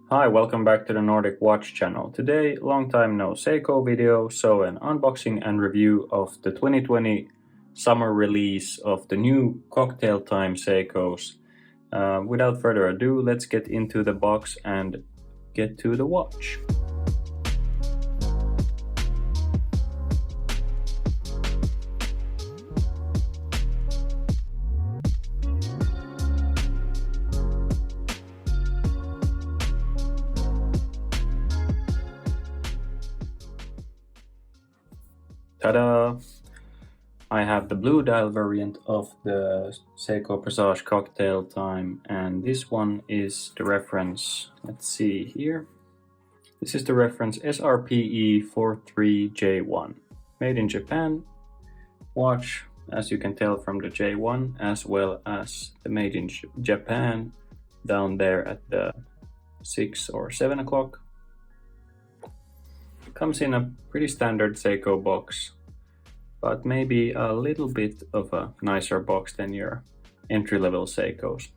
Hi, welcome back to the Nordic Watch channel. Today, long time no Seiko video, so an unboxing and review of the 2020 summer release of the new Cocktail Time Seikos. Without further ado, let's get into the box and get to the watch. Ta-da! I have the blue dial variant of the Seiko Presage Cocktail Time, and this one is the reference, let's see here. This is the reference SRPE43J1, made in Japan watch, as you can tell from the J1, as well as the made in Japan down there at the 6 or 7 o'clock. Comes in a pretty standard Seiko box, but maybe a little bit of a nicer box than your entry-level Seikos.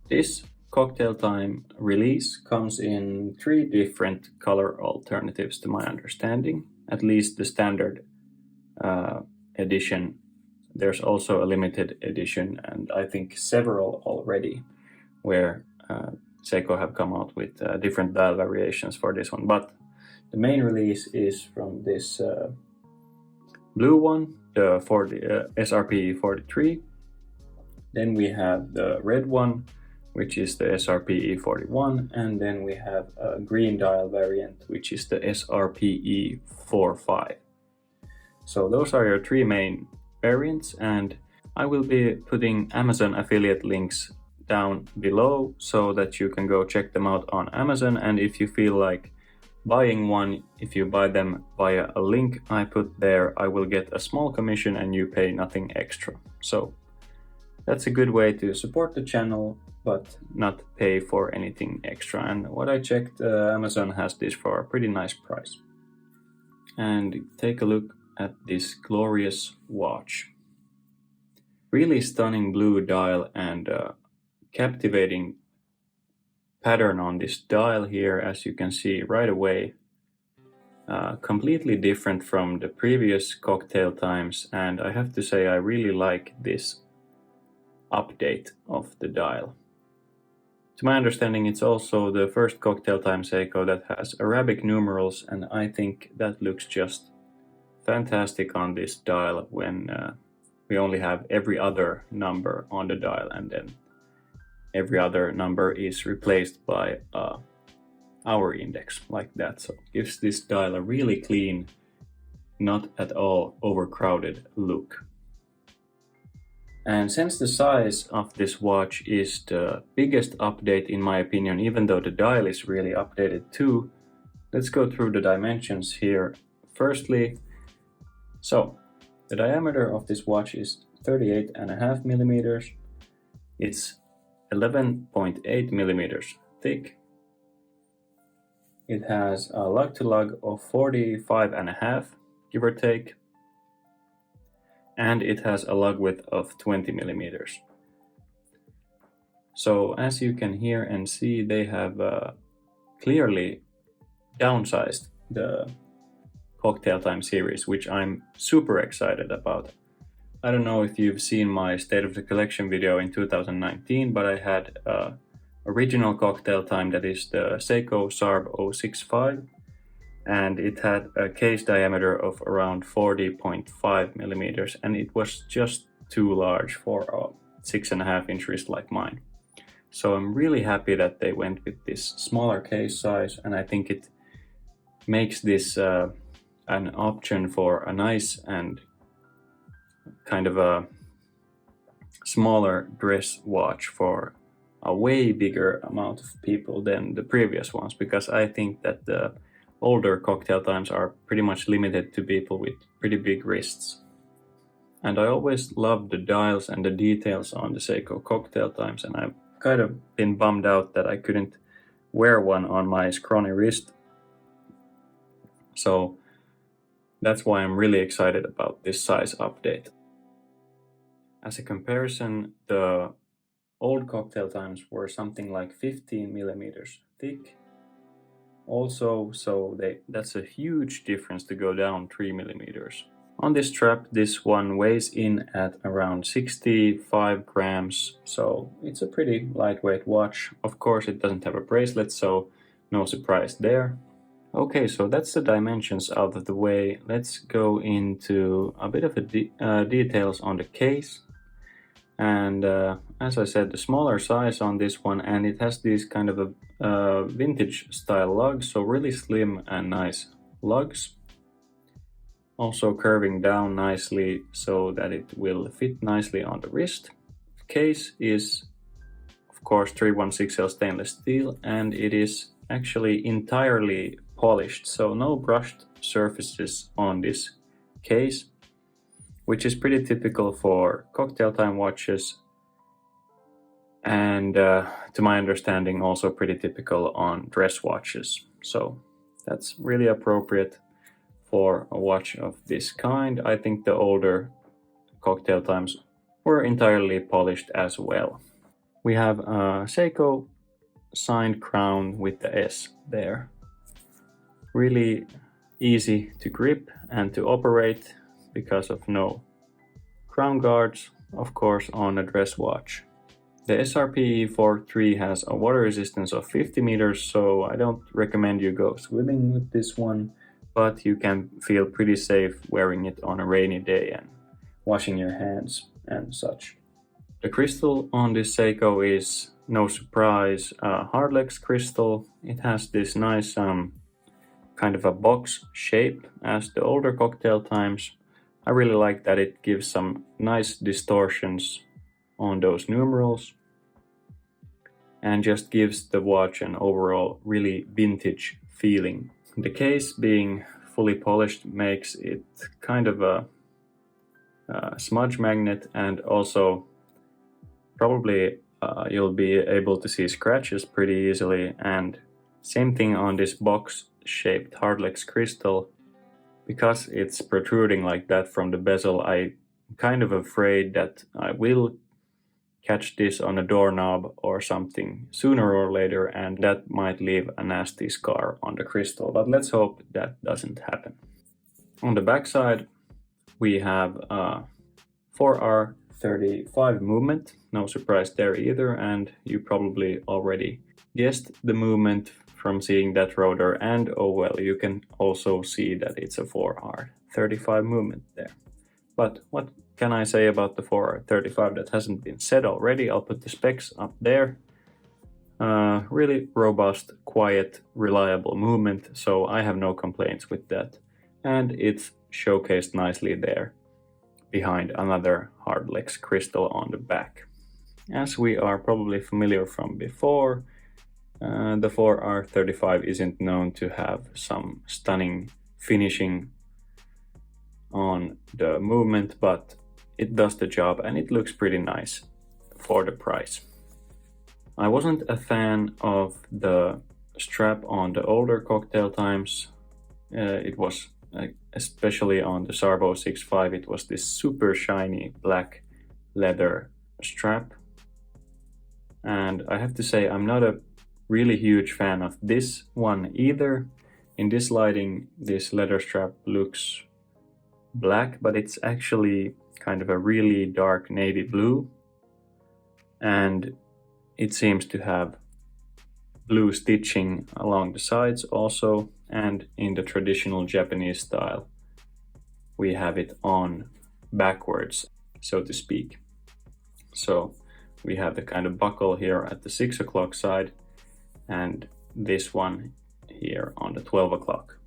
This Cocktail Time release comes in 3 different color alternatives to my understanding, at least the standard edition. There's also a limited edition, and I think several already, where Seiko have come out with different dial variations for this one, but the main release is from this blue one, the SRPE43. Then we have the red one, which is the SRPE41, and then we have a green dial variant, which is the SRPE45. So those are your 3 main variants, and I will be putting Amazon affiliate links down below so that you can go check them out on Amazon, and if you feel like buying one, if you buy them via a link I put there, I will get a small commission and you pay nothing extra. So that's a good way to support the channel but not pay for anything extra. And what I checked, Amazon has this for a pretty nice price. And take a look at this glorious watch. Really stunning blue dial and captivating pattern on this dial here, as you can see right away. Completely different from the previous Cocktail Times, and I have to say I really like this update of the dial. To my understanding, it's also the first Cocktail Time Seiko that has Arabic numerals, and I think that looks just fantastic on this dial when we only have every other number on the dial, and then every other number is replaced by hour index like that. So it gives this dial a really clean, not at all overcrowded look. And since the size of this watch is the biggest update in my opinion, even though the dial is really updated too, let's go through the dimensions here. Firstly, so the diameter of this watch is 38.5 millimeters. It's 11.8 millimeters thick. It has a lug-to-lug of 45.5, give or take, and it has a lug width of 20 millimeters. So as you can hear and see, they have clearly downsized the Cocktail Time series, which I'm super excited about. I don't know if you've seen my State of the Collection video in 2019, but I had original Cocktail Time, that is the Seiko SRPE 065, and it had a case diameter of around 40.5 millimeters, and it was just too large for a 6.5-inch wrist like mine. So I'm really happy that they went with this smaller case size, and I think it makes this an option for a nice and kind of a smaller dress watch for a way bigger amount of people than the previous ones, because I think that the older Cocktail Times are pretty much limited to people with pretty big wrists. And I always loved the dials and the details on the Seiko Cocktail Times, and I've kind of been bummed out that I couldn't wear one on my scrawny wrist. So that's why I'm really excited about this size update. As a comparison, the old Cocktail Times were something like 15 millimeters thick also, so that's a huge difference to go down 3 millimeters. On this strap, this one weighs in at around 65 grams, so it's a pretty lightweight watch. Of course, it doesn't have a bracelet, so no surprise there. Okay, so that's the dimensions out of the way. Let's go into a bit of details on the case. And as I said, the smaller size on this one, and it has these kind of a vintage style lugs, so really slim and nice lugs. Also curving down nicely so that it will fit nicely on the wrist. The case is of course 316L stainless steel, and it is actually entirely polished, so no brushed surfaces on this case, which is pretty typical for cocktail time watches, and to my understanding also pretty typical on dress watches. So that's really appropriate for a watch of this kind. I think the older cocktail times were entirely polished as well. We have a Seiko signed crown with the S there. Really easy to grip and to operate because of no crown guards, of course, on a dress watch. The SRPE43 has a water resistance of 50 meters, so I don't recommend you go swimming with this one, but you can feel pretty safe wearing it on a rainy day and washing your hands and such. The crystal on this Seiko is, no surprise, a hardlex crystal. It has this nice kind of a box shape as the older cocktail times. I really like that it gives some nice distortions on those numerals and just gives the watch an overall really vintage feeling. The case being fully polished makes it kind of a smudge magnet, and also probably you'll be able to see scratches pretty easily. And same thing on this box shaped hardlex crystal. Because it's protruding like that from the bezel, I'm kind of afraid that I will catch this on a doorknob or something sooner or later, and that might leave a nasty scar on the crystal, but let's hope that doesn't happen. On the back side, we have a 4R35 movement, no surprise there either, and you probably already guessed the movement from seeing that rotor, and oh well, you can also see that it's a 4R35 movement there. But what can I say about the 4R35 that hasn't been said already? I'll put the specs up there. Really robust, quiet, reliable movement, so I have no complaints with that. And it's showcased nicely there behind another hardlex crystal on the back. As we are probably familiar from before, the 4R35 isn't known to have some stunning finishing on the movement, but it does the job and it looks pretty nice for the price. I wasn't a fan of the strap on the older cocktail times. It was, especially on the Sarbo 6.5, it was this super shiny black leather strap. And I have to say, I'm not a really huge fan of this one either. In this lighting, this leather strap looks black, but it's actually kind of a really dark navy blue, and it seems to have blue stitching along the sides also, and in the traditional Japanese style we have it on backwards, so to speak. So we have the kind of buckle here at the 6 o'clock side and this one here on the 12 o'clock.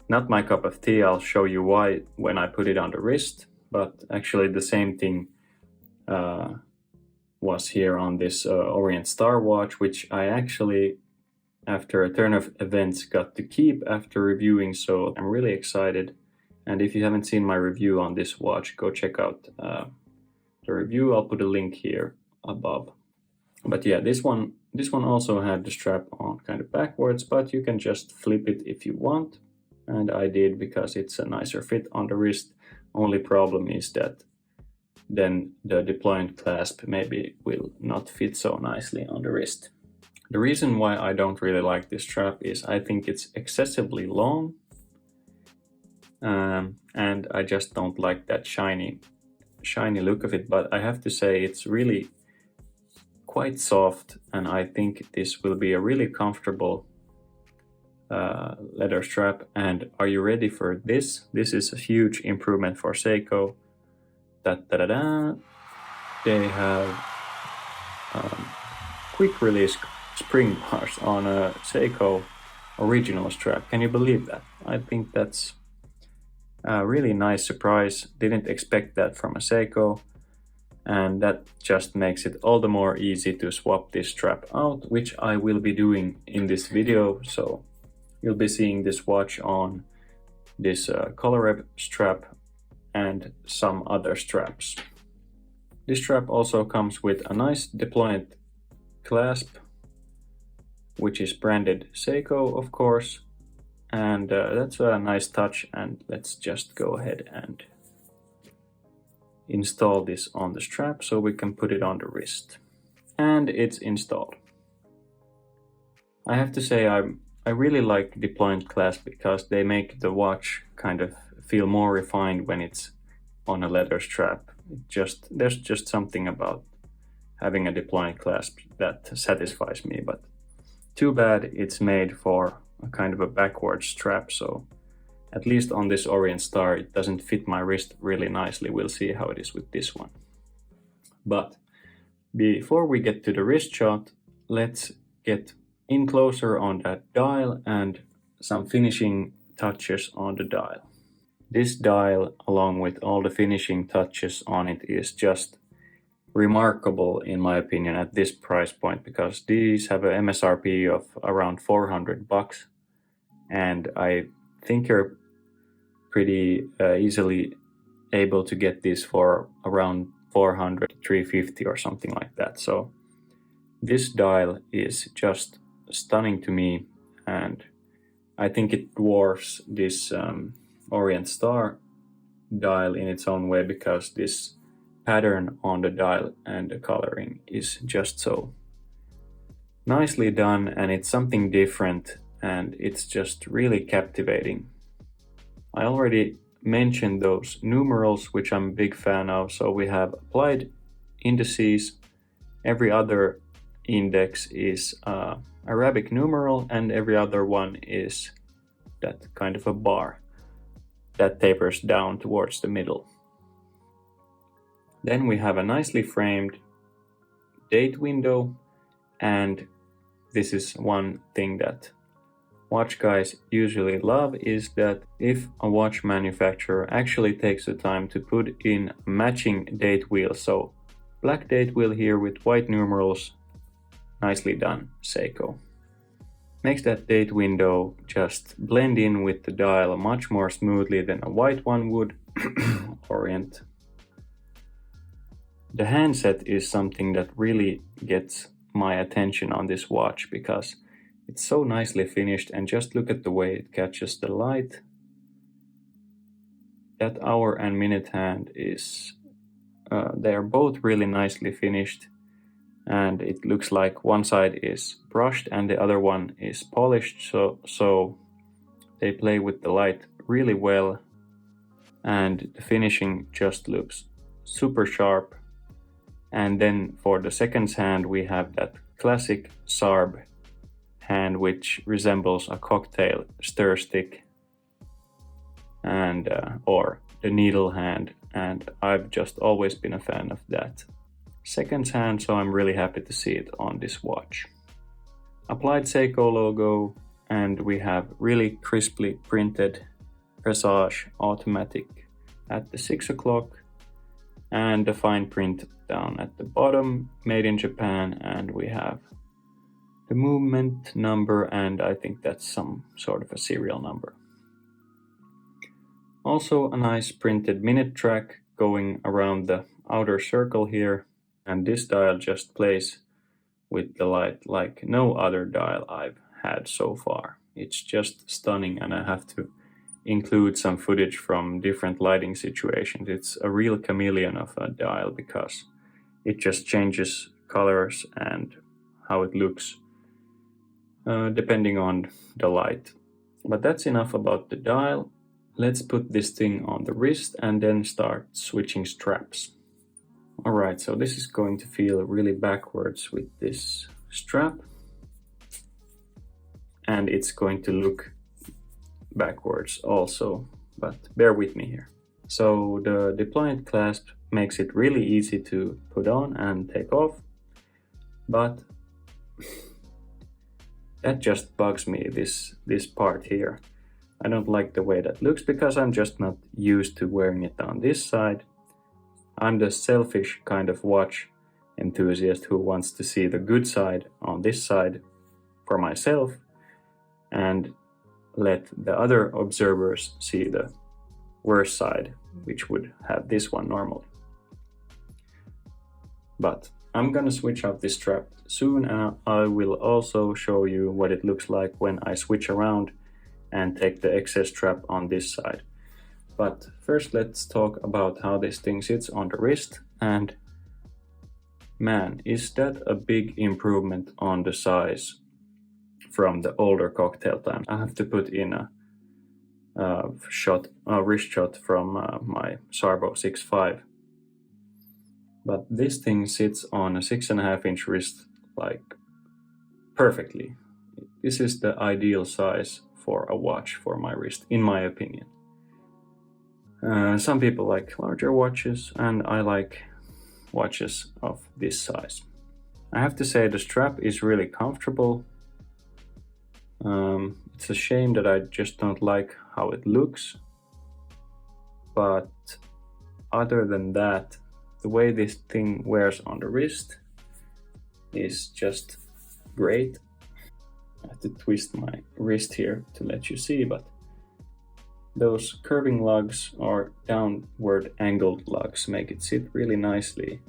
Not my cup of tea. I'll show you why when I put it on the wrist, but actually the same thing was here on this Orient Star watch, which I actually, after a turn of events, got to keep after reviewing, so I'm really excited. And if you haven't seen my review on this watch, go check out the review. I'll put a link here above. But yeah, this one also had the strap on kind of backwards, but you can just flip it if you want. And I did because it's a nicer fit on the wrist. Only problem is that then the deployment clasp maybe will not fit so nicely on the wrist. The reason why I don't really like this strap is I think it's excessively long, and I just don't like that shiny look of it, but I have to say it's really quite soft, and I think this will be a really comfortable leather strap. And are you ready for this? This is a huge improvement for Seiko. Da-da-da-da. They have quick release spring bars on a Seiko original strap. Can you believe that? I think that's a really nice surprise. Didn't expect that from a Seiko, and that just makes it all the more easy to swap this strap out, which I will be doing in this video. So you'll be seeing this watch on this Colareb strap and some other straps. This strap also comes with a nice deployant clasp, which is branded Seiko, of course, and that's a nice touch. And let's just go ahead and install this on the strap so we can put it on the wrist. And it's installed. I have to say I really like deployant clasp because they make the watch kind of feel more refined when it's on a leather strap. There's just something about having a deployant clasp that satisfies me, but too bad it's made for a kind of a backward strap, so at least on this Orient Star it doesn't fit my wrist really nicely. We'll see how it is with this one. But before we get to the wrist shot, let's get in closer on that dial and some finishing touches on the dial. This dial, along with all the finishing touches on it, is just remarkable in my opinion at this price point, because these have an MSRP of around $400, and I think you're pretty easily able to get this for around $400, $350 or something like that. So this dial is just stunning to me, and I think it dwarfs this Orient Star dial in its own way, because this pattern on the dial and the coloring is just so nicely done, and it's something different, and it's just really captivating. I already mentioned those numerals, which I'm a big fan of. So we have applied indices. Every other index is Arabic numeral, and every other one is that kind of a bar that tapers down towards the middle. Then we have a nicely framed date window, and this is one thing that watch guys usually love, is that if a watch manufacturer actually takes the time to put in a matching date wheel, so black date wheel here with white numerals, nicely done, Seiko. Makes that date window just blend in with the dial much more smoothly than a white one would. Orient. The handset is something that really gets my attention on this watch, because it's so nicely finished, and just look at the way it catches the light. That hour and minute hand is, they are both really nicely finished, and it looks like one side is brushed and the other one is polished, so they play with the light really well, and the finishing just looks super sharp. And then for the seconds hand, we have that classic SRPE hand, which resembles a cocktail stir stick, and or the needle hand, and I've just always been a fan of that seconds hand, so I'm really happy to see it on this watch. Applied Seiko logo, and we have really crisply printed Presage automatic at the 6 o'clock, and the fine print down at the bottom, made in Japan, and we have the movement number, and I think that's some sort of a serial number. Also a nice printed minute track going around the outer circle here, and this dial just plays with the light like no other dial I've had so far. It's just stunning, and I have to include some footage from different lighting situations. It's a real chameleon of a dial, because it just changes colors and how it looks depending on the light. But that's enough about the dial. Let's put this thing on the wrist and then start switching straps. Alright, so this is going to feel really backwards with this strap, and it's going to look backwards also, but bear with me here. So the deployment clasp makes it really easy to put on and take off, but that just bugs me, this part here. I don't like the way that looks because I'm just not used to wearing it on this side. I'm the selfish kind of watch enthusiast who wants to see the good side on this side for myself and let the other observers see the worse side, which would have this one normally. But I'm gonna switch out this strap soon, and I will also show you what it looks like when I switch around and take the excess strap on this side. But first let's talk about how this thing sits on the wrist, and man, is that a big improvement on the size from the older cocktail time. I have to put in a wrist shot from my Sarbo 6.5. But this thing sits on a 6.5-inch wrist like perfectly. This is the ideal size for a watch for my wrist, in my opinion. Some people like larger watches, and I like watches of this size. I have to say the strap is really comfortable. It's a shame that I just don't like how it looks, but other than that, the way this thing wears on the wrist is just great. I have to twist my wrist here to let you see, but those curving lugs or downward angled lugs make it sit really nicely,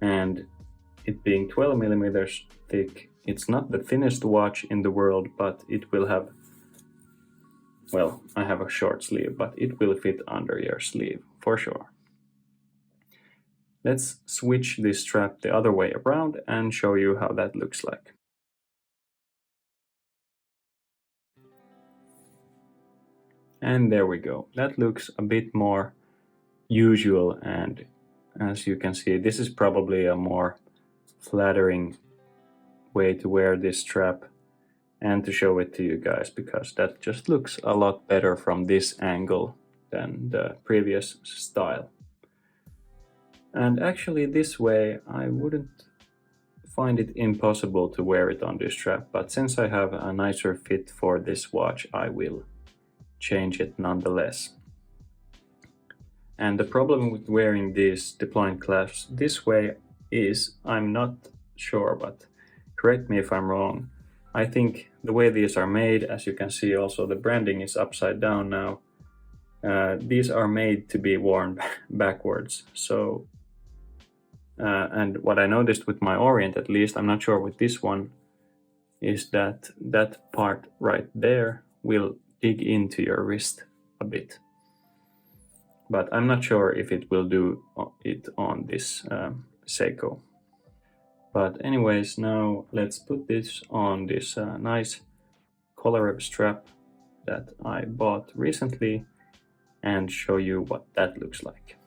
and it being 12 millimeters thick, it's not the thinnest watch in the world, but it will have, well, I have a short sleeve, but it will fit under your sleeve for sure. Let's switch this strap the other way around and show you how that looks like. And there we go. That looks a bit more usual, and as you can see, this is probably a more flattering way to wear this strap and to show it to you guys, because that just looks a lot better from this angle than the previous style. And actually this way I wouldn't find it impossible to wear it on this strap, but since I have a nicer fit for this watch, I will change it nonetheless. And the problem with wearing these deployment clasps this way is, I'm not sure, but correct me if I'm wrong, I think the way these are made, as you can see also the branding is upside down now, these are made to be worn backwards. So, and what I noticed with my Orient, at least, I'm not sure with this one, is that that part right there will dig into your wrist a bit. But I'm not sure if it will do it on this Seiko. But anyways, now let's put this on this nice Colareb strap that I bought recently and show you what that looks like.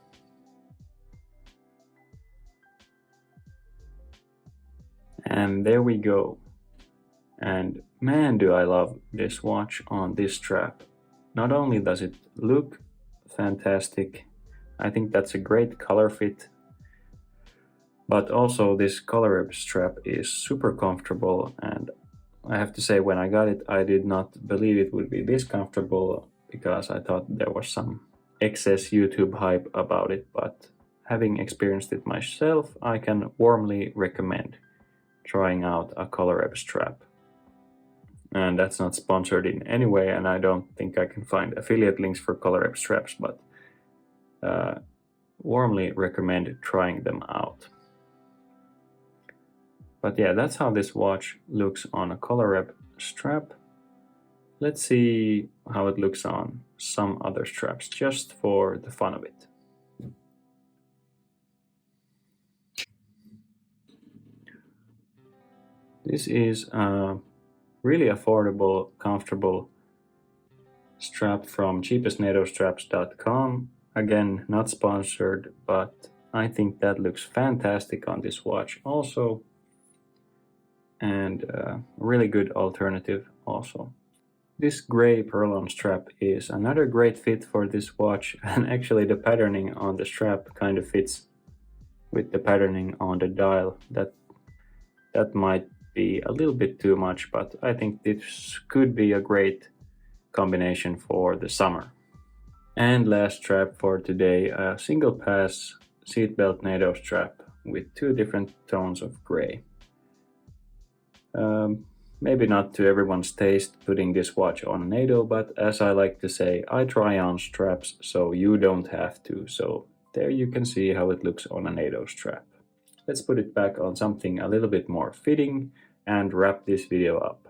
And there we go. And man, do I love this watch on this strap. Not only does it look fantastic, I think that's a great color fit, but also this Colareb strap is super comfortable, and I have to say, when I got it, I did not believe it would be this comfortable, because I thought there was some excess YouTube hype about it, but having experienced it myself, I can warmly recommend trying out a Colareb strap. And that's not sponsored in any way, and I don't think I can find affiliate links for Colareb straps, but warmly recommend trying them out. But yeah, that's how this watch looks on a Colareb strap. Let's see how it looks on some other straps, just for the fun of it. This is a really affordable, comfortable strap from cheapestnatostraps.com. Again, not sponsored, but I think that looks fantastic on this watch also, and a really good alternative also. This gray perlon strap is another great fit for this watch, and actually the patterning on the strap kind of fits with the patterning on the dial. That might be a little bit too much, but I think this could be a great combination for the summer. And last strap for today, a single pass seatbelt NATO strap with 2 different tones of gray. Maybe not to everyone's taste putting this watch on NATO, but as I like to say, I try on straps so you don't have to. So there you can see how it looks on a NATO strap. Let's put it back on something a little bit more fitting and wrap this video up.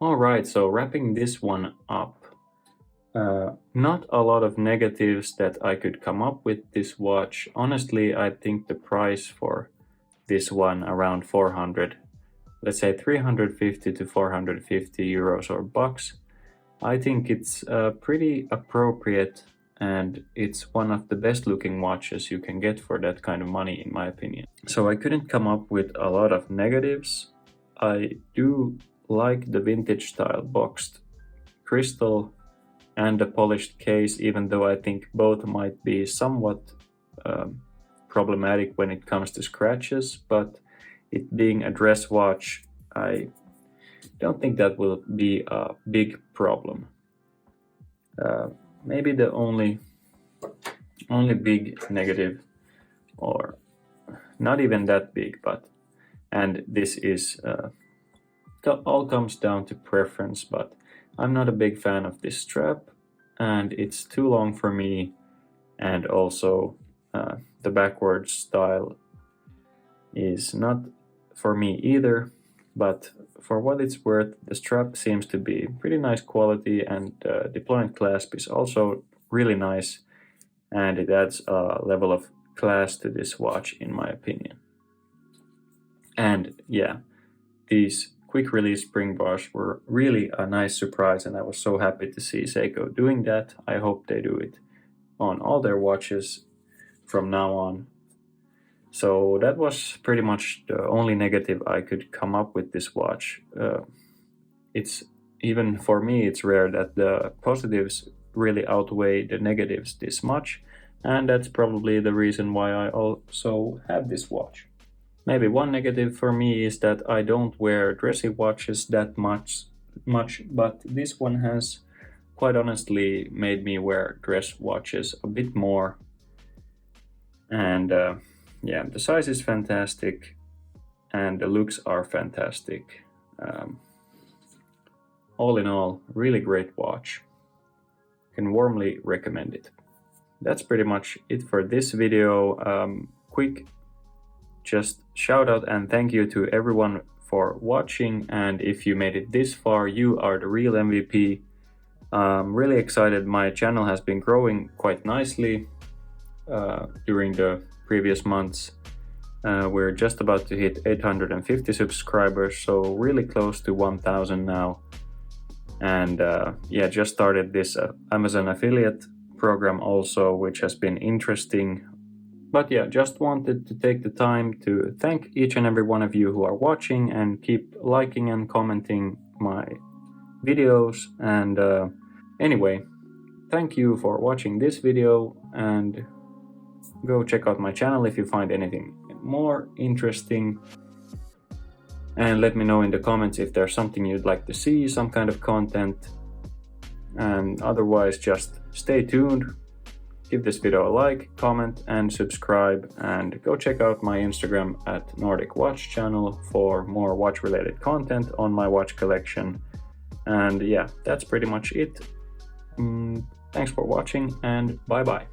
Alright, so wrapping this one up. Not a lot of negatives that I could come up with this watch. Honestly, I think the price for this one around 400, let's say 350 to 450 euros or bucks. I think it's pretty appropriate, and it's one of the best looking watches you can get for that kind of money, in my opinion. So I couldn't come up with a lot of negatives. I do like the vintage style boxed crystal and the polished case, even though I think both might be somewhat problematic when it comes to scratches, but it being a dress watch, I don't think that will be a big problem. Maybe the only big negative, or not even that big, but, and this is all comes down to preference, but I'm not a big fan of this strap, and it's too long for me, and also the backwards style is not for me either. But for what it's worth, the strap seems to be pretty nice quality, and the deployment clasp is also really nice, and it adds a level of class to this watch, in my opinion. And yeah, these quick release spring bars were really a nice surprise, and I was so happy to see Seiko doing that. I hope they do it on all their watches from now on. So that was pretty much the only negative I could come up with this watch. It's even for me, it's rare that the positives really outweigh the negatives this much, and that's probably the reason why I also have this watch. Maybe one negative for me is that I don't wear dressy watches that much, but this one has quite honestly made me wear dress watches a bit more. And yeah, the size is fantastic and the looks are fantastic. All in all, really great watch. Can warmly recommend it. That's pretty much it for this video. Quick just shout out and thank you to everyone for watching, and if you made it this far, you are the real MVP. I'm really excited. My channel has been growing quite nicely during the previous months. We're just about to hit 850 subscribers, so really close to 1000 now. And yeah, just started this Amazon affiliate program also, which has been interesting. But yeah, just wanted to take the time to thank each and every one of you who are watching, and keep liking and commenting my videos. And anyway, thank you for watching this video, and go check out my channel if you find anything more interesting. And let me know in the comments if there's something you'd like to see, some kind of content. And otherwise, just stay tuned. Give this video a like, comment, and subscribe, and go check out my Instagram at Nordic Watch Channel for more watch related content on my watch collection. And yeah, that's pretty much it. Thanks for watching, and bye bye.